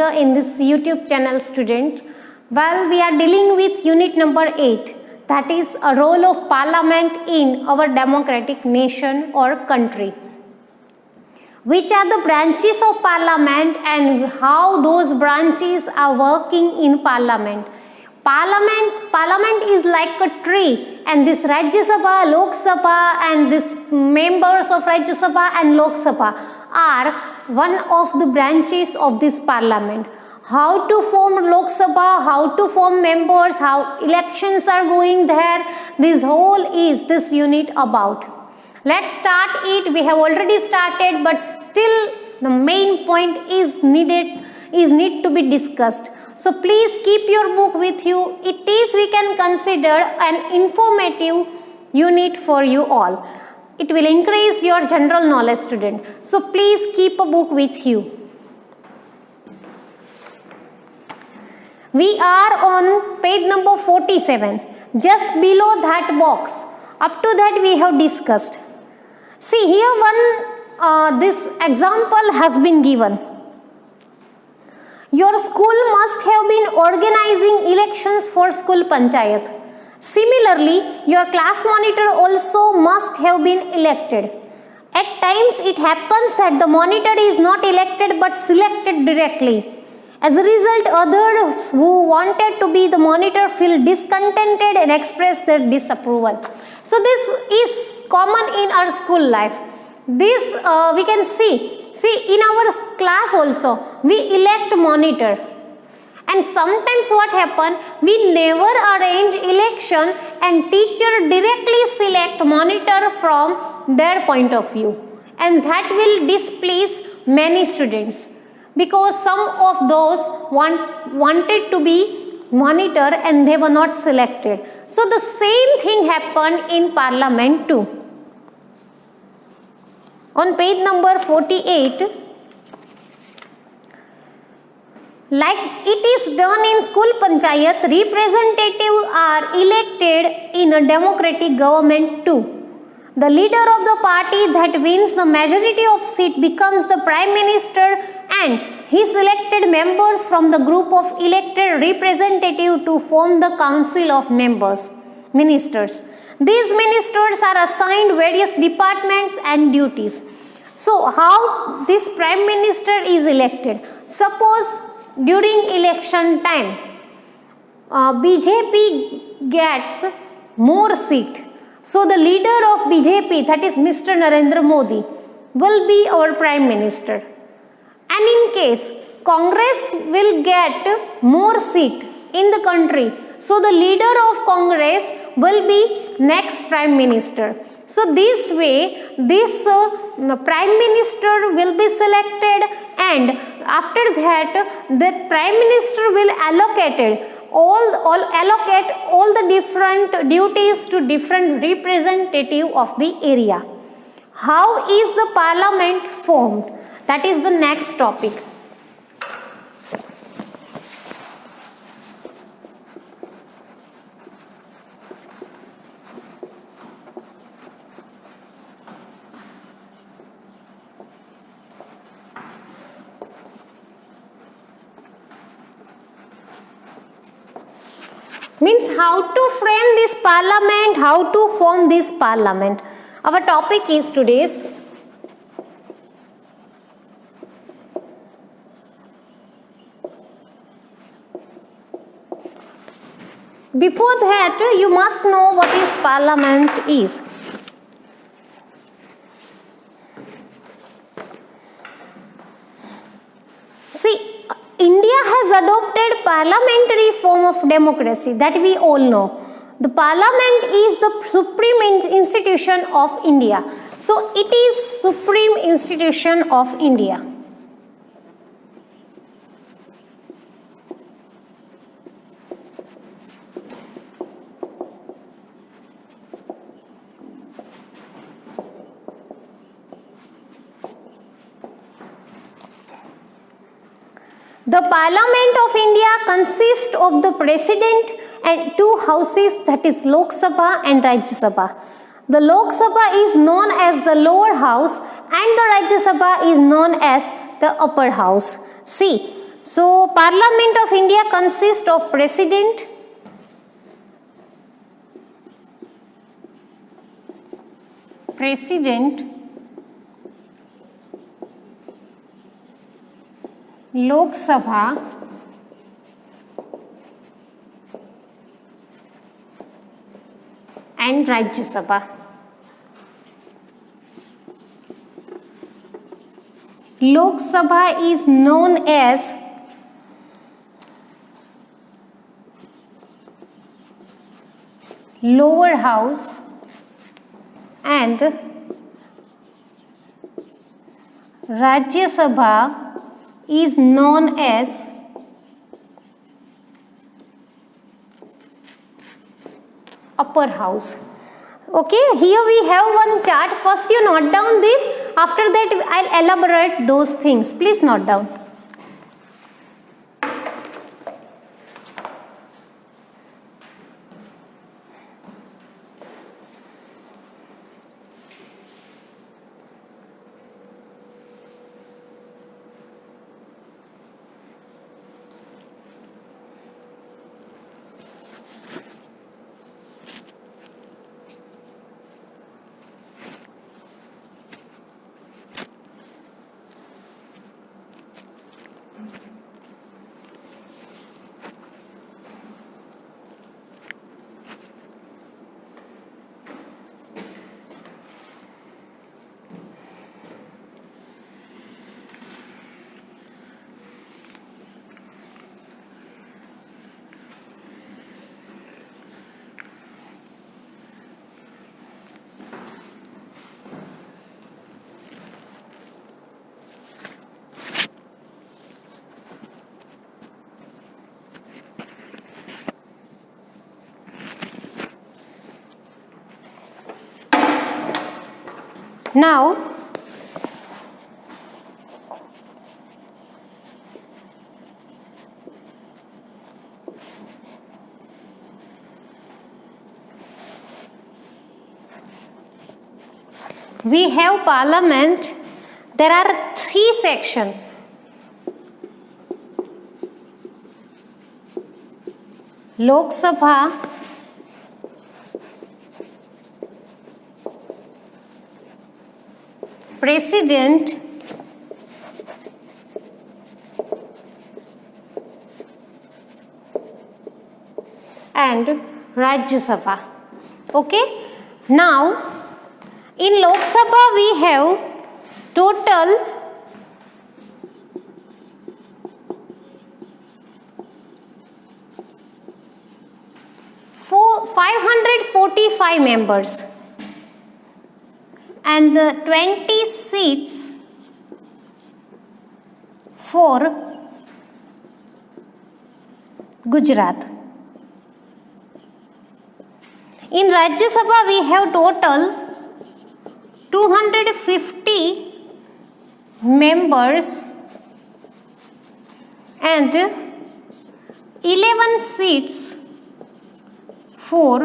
here in this YouTube channel, student. Well, we are dealing with unit number 8, that is a role of parliament in our democratic nation or country. Which are the branches of parliament and how those branches are working in parliament. Parliament is like a tree, and this Rajya Sabha, Lok Sabha, and this members of Rajya Sabha and Lok Sabha are one of the branches of this parliament. How to form Lok Sabha, how to form members, how elections are going there, this whole is this unit about. Let's start it. We have already started, but still the main point is need to be discussed. So please keep your book with you. It is, we can consider, an informative unit for you all. It will increase your general knowledge, student. So please keep a book with you. We are on page number 47. Just below that box. Up to that we have discussed. See here this example has been given. Your school must have been organizing elections for school panchayat. Similarly, your class monitor also must have been elected. At times it happens that the monitor is not elected but selected directly. As a result, others who wanted to be the monitor feel discontented and express their disapproval. So this is common in our school life. This we can see in our class also we elect monitor, and sometimes what happen, we never arrange election and teacher directly select monitor from their point of view, and that will displease many students because some of those wanted to be monitor and they were not selected. So the same thing happened in parliament too. On page number 48, like it is done in school panchayat, representatives are elected in a democratic government too. The leader of the party that wins the majority of seat becomes the prime minister, and he selected members from the group of elected representatives to form the council of ministers. These ministers are assigned various departments and duties. So how this prime minister is elected? Suppose during election time, BJP gets more seat. So the leader of BJP, that is Mr. Narendra Modi, will be our prime minister. And in case Congress will get more seat in the country, so the leader of Congress will be next prime minister. So this way, this prime minister will be selected, and after that, the prime minister will allocate all the different duties to different representative of the area. How is the parliament formed? That is the next topic. Means how to frame this parliament, how to form this parliament. Our topic is today's. Before that, you must know what is parliament is. See, India has adopted parliamentary form of democracy, that we all know. The parliament is the supreme institution of India. So it is supreme institution of India. The Parliament of India consists of the President and two houses, that is Lok Sabha and Rajya Sabha. The Lok Sabha is known as the lower house and the Rajya Sabha is known as the upper house. See, So Parliament of India consists of President, Lok Sabha, and Rajya Sabha. Lok Sabha is known as lower house and Rajya Sabha is known as upper house. Okay, here we have one chart. First you note down this, after that I'll elaborate those things. Please note down. Now we have Parliament. There are 3 sections. Lok Sabha, President, and Rajya Sabha. Okay. Now in Lok Sabha we have total 545 members and the 20 seats for Gujarat. In Rajya Sabha we have total 250 members and 11 seats for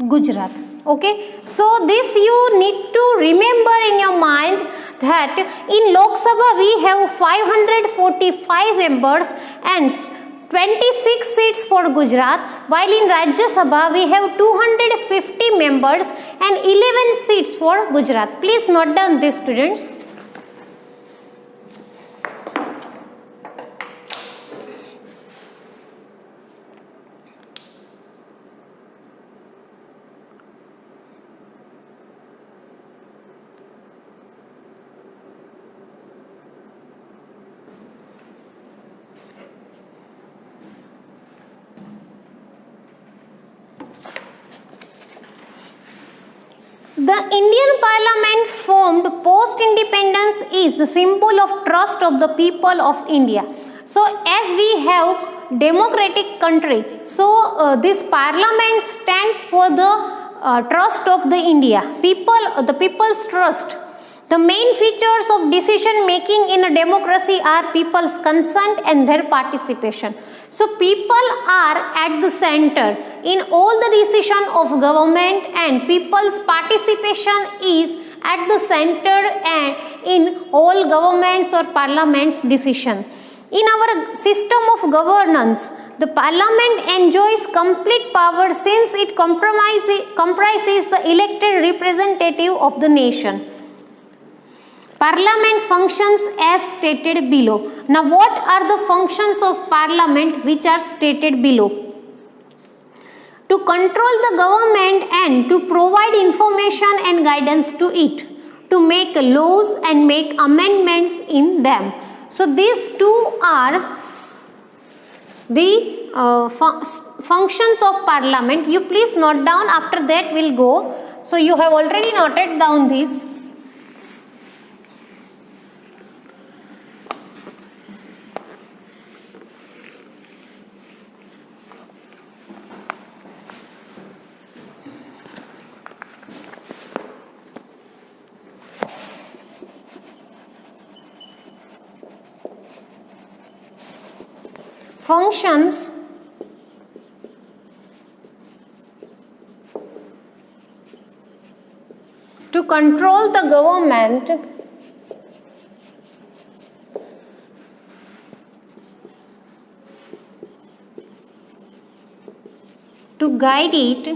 Gujarat. Okay, so this you need to remember in your mind that in Lok Sabha we have 545 members and 26 seats for Gujarat, while in Rajya Sabha we have 250 members and 11 seats for Gujarat. Please note down this, students. The Indian Parliament formed post-independence is the symbol of trust of the people of India. So as we have democratic country, so this Parliament stands for the trust of the India. The people's trust. The main features of decision making in a democracy are people's consent and their participation. So people are at the center in all the decision of government and people's participation is at the center and in all governments or parliaments decision. In our system of governance, the parliament enjoys complete power since it comprises the elected representative of the nation. Parliament functions as stated below. Now, what are the functions of parliament which are stated below? To control the government and to provide information and guidance to it, to make laws and make amendments in them. So, these two are the functions of parliament. You please note down, after that we'll go. So, you have already noted down this. Functions to control the government, to guide it,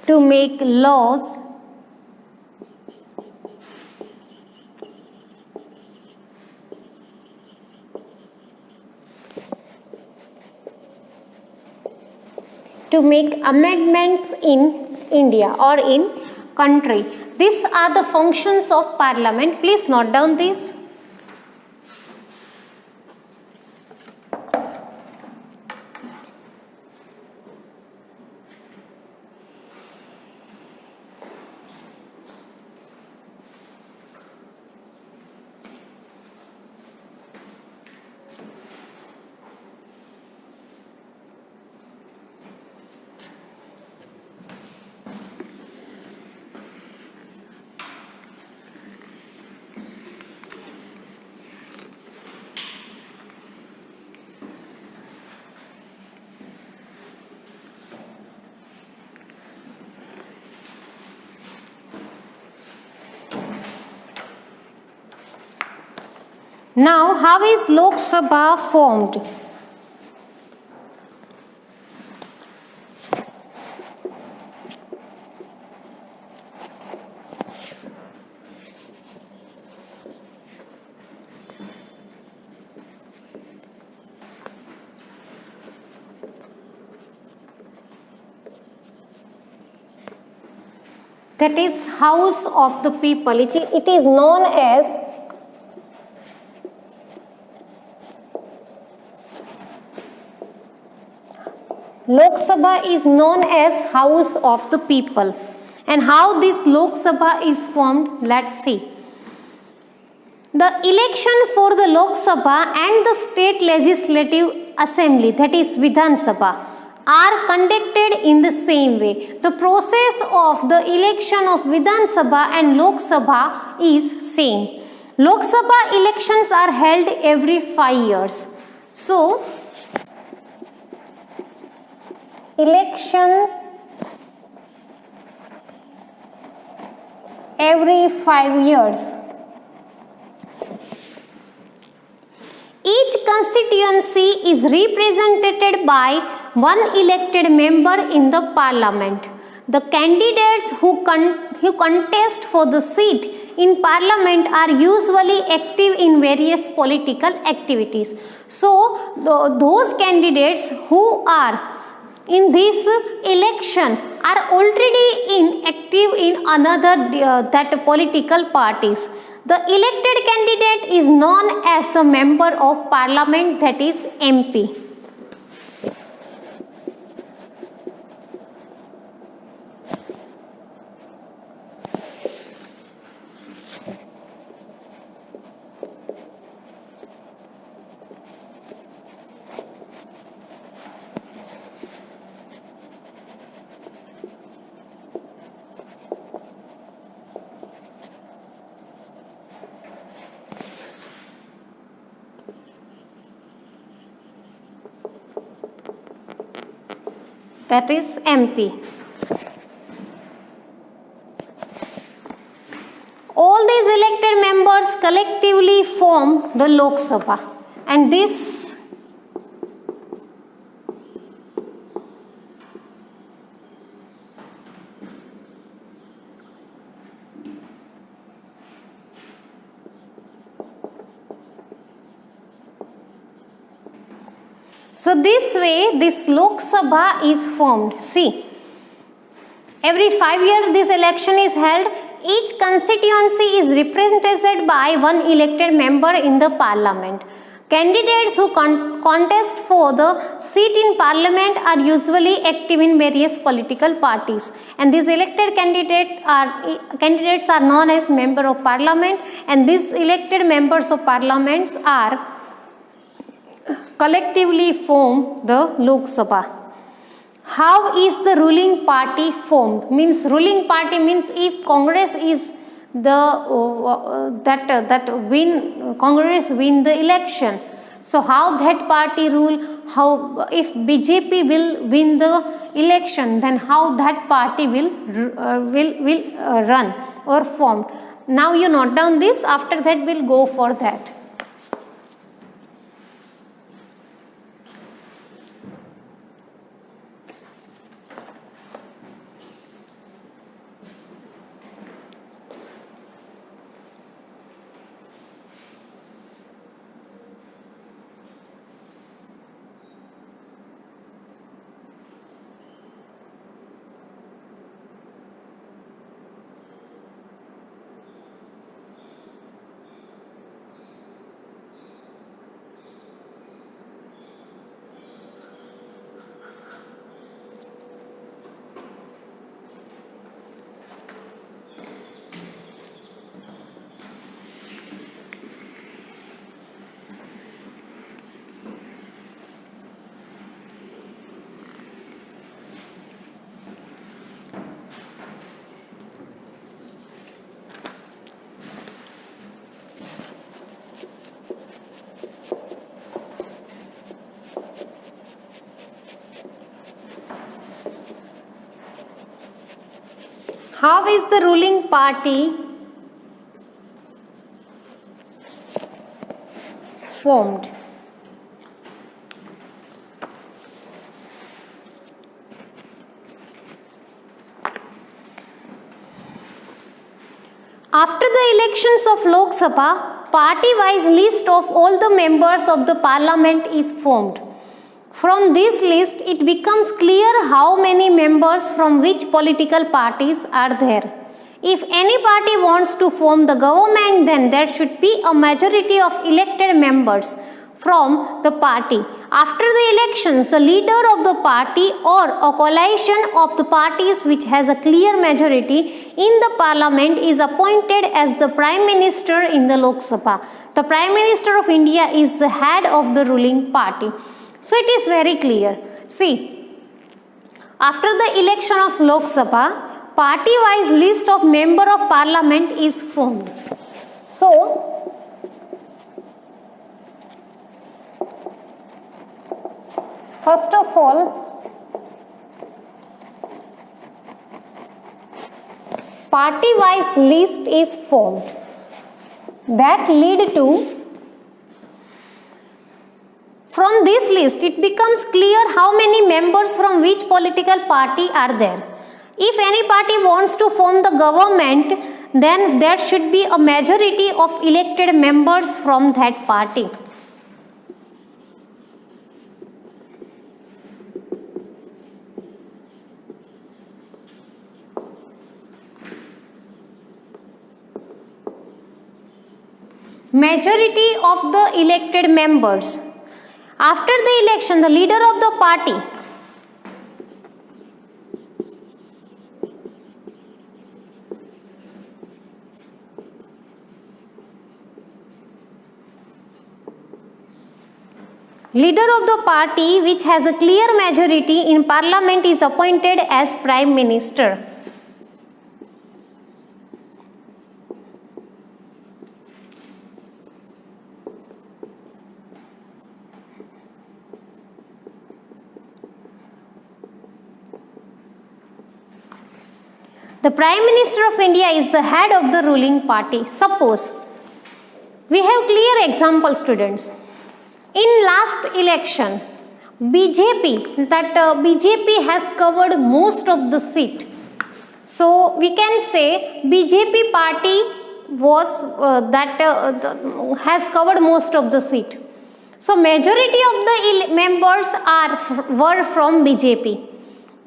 to make laws, to make amendments in India or in country. These are the functions of parliament. Please note down this. Now, how is Lok Sabha formed? That is House of the People. It is known as Lok Sabha is known as House of the People. And how this Lok Sabha is formed, let's see. The election for the Lok Sabha and the state legislative assembly, that is Vidhan Sabha, are conducted in the same way. The process of the election of Vidhan Sabha and Lok Sabha is same. Lok Sabha elections are held every 5 years. So, elections every 5 years. Each constituency is represented by one elected member in the parliament. The candidates who contest for the seat in parliament are usually active in various political activities. So, those candidates who are in this election are already active in another that political parties. The elected candidate is known as the member of parliament, that is MP. that is MP. All these elected members collectively form the Lok Sabha, and this so this way this Lok Sabha is formed. See, every 5 years this election is held. Each constituency is represented by one elected member in the parliament. Candidates who contest for the seat in parliament are usually active in various political parties, and these elected candidates are known as member of parliament, and these elected members of parliaments are collectively form the Lok Sabha. How is the ruling party formed? Means ruling party means if Congress is the Congress win the election. So how that party rule? How if BJP will win the election, then how that party will run or formed? Now you note down this. After that we'll go for that. How is the ruling party formed? After the elections of Lok Sabha, party-wise list of all the members of the parliament is formed. From this list, it becomes clear how many members from which political parties are there. If any party wants to form the government, then there should be a majority of elected members from the party. After the elections, the leader of the party or a coalition of the parties which has a clear majority in the parliament is appointed as the Prime Minister in the Lok Sabha. The Prime Minister of India is the head of the ruling party. So it is very clear. See, after the election of Lok Sabha, party-wise list of member of parliament is formed. So, first of all, party-wise list is formed that lead to. From this list, it becomes clear how many members from which political party are there. If any party wants to form the government, then there should be a majority of elected members from that party. Majority of the elected members. After the election, the leader of the party which has a clear majority in parliament is appointed as Prime Minister. The Prime Minister of India is the head of the ruling party. Suppose we have clear example, students. In last election, BJP has covered most of the seat. So we can say BJP party was has covered most of the seat. So majority of the members were from BJP.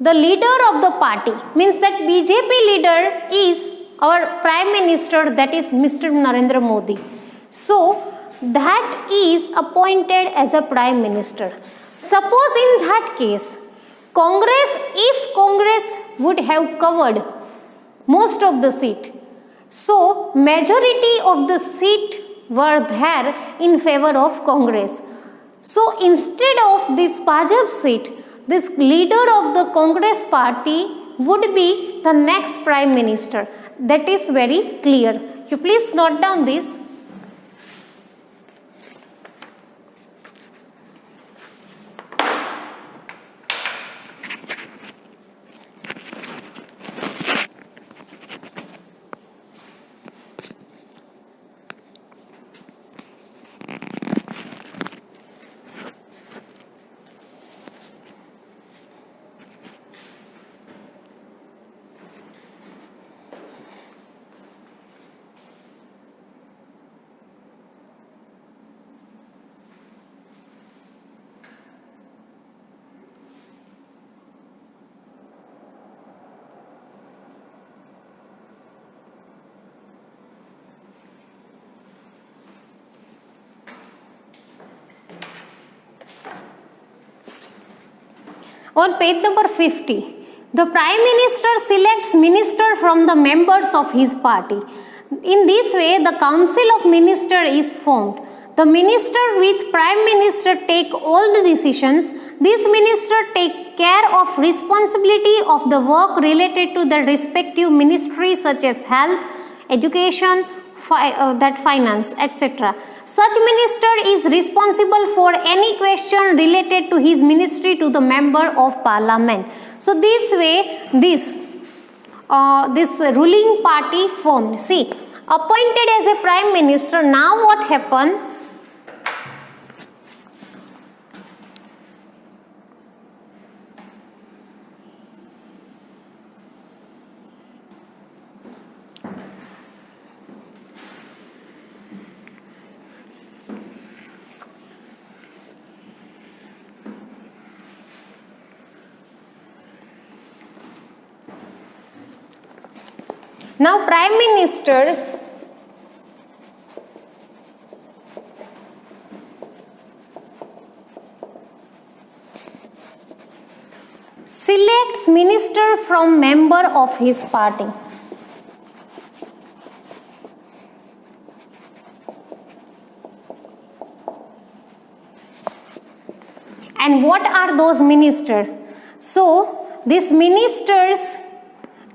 The leader of the party means that BJP leader is our Prime Minister, that is Mr. Narendra Modi. So that is appointed as a Prime Minister. Suppose in that case, if Congress would have covered most of the seat, so majority of the seat were there in favor of Congress. So instead of this Punjab seat, this leader of the Congress party would be the next Prime Minister. That is very clear. You please note down this. On page number 50, the Prime Minister selects minister from the members of his party. In this way, the Council of Ministers is formed. The minister with Prime Minister take all the decisions. This minister take care of responsibility of the work related to the respective ministry such as health, education, finance, etc. Such minister is responsible for any question related to his ministry to the member of parliament. So this way, this ruling party formed. See, appointed as a Prime Minister. Now what happened? Now Prime Minister selects minister from member of his party. And what are those ministers? So these ministers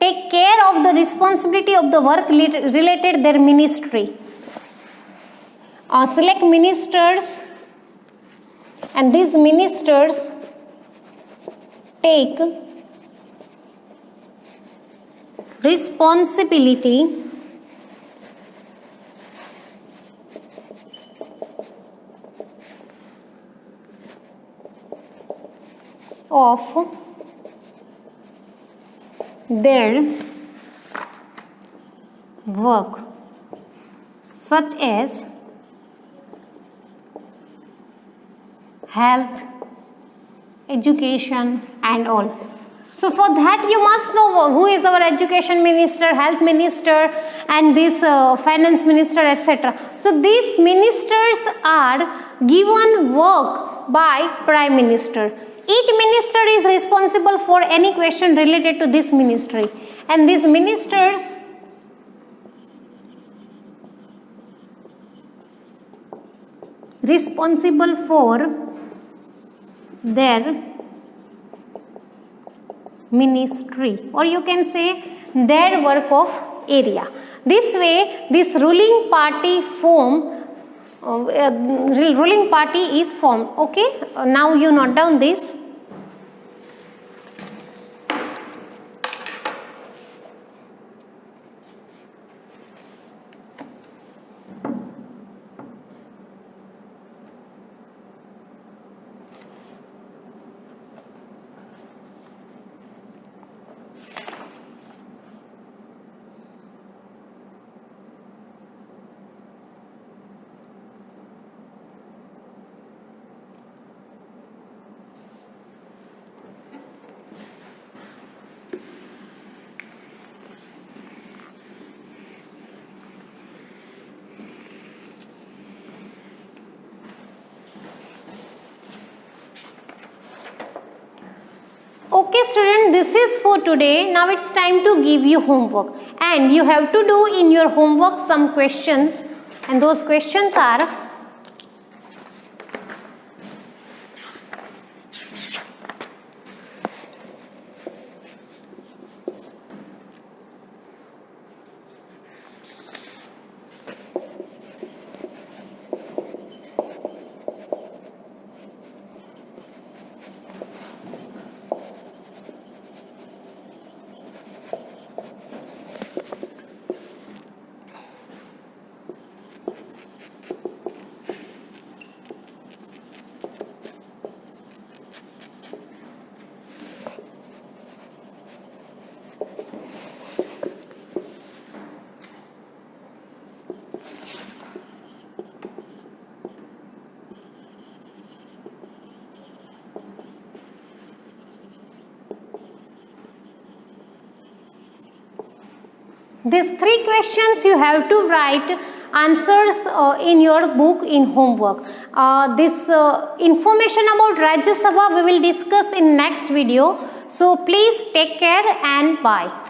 take care of the responsibility of the work related their ministry. Select ministers, and these ministers take responsibility of their work, such as health, education and all. So for that you must know who is our education minister, health minister and this finance minister, etc. So these ministers are given work by Prime Minister. Each minister is responsible for any question related to this ministry, and these ministers responsible for their ministry, or you can say their work of area. This way this ruling party is formed. Okay, now you note down this. this is for today. Now it's time to give you homework, and you have to do in your homework some questions, and those questions are: these 3 questions you have to write answers in your book in homework. This information about Rajya Sabha we will discuss in next video. So please take care and bye.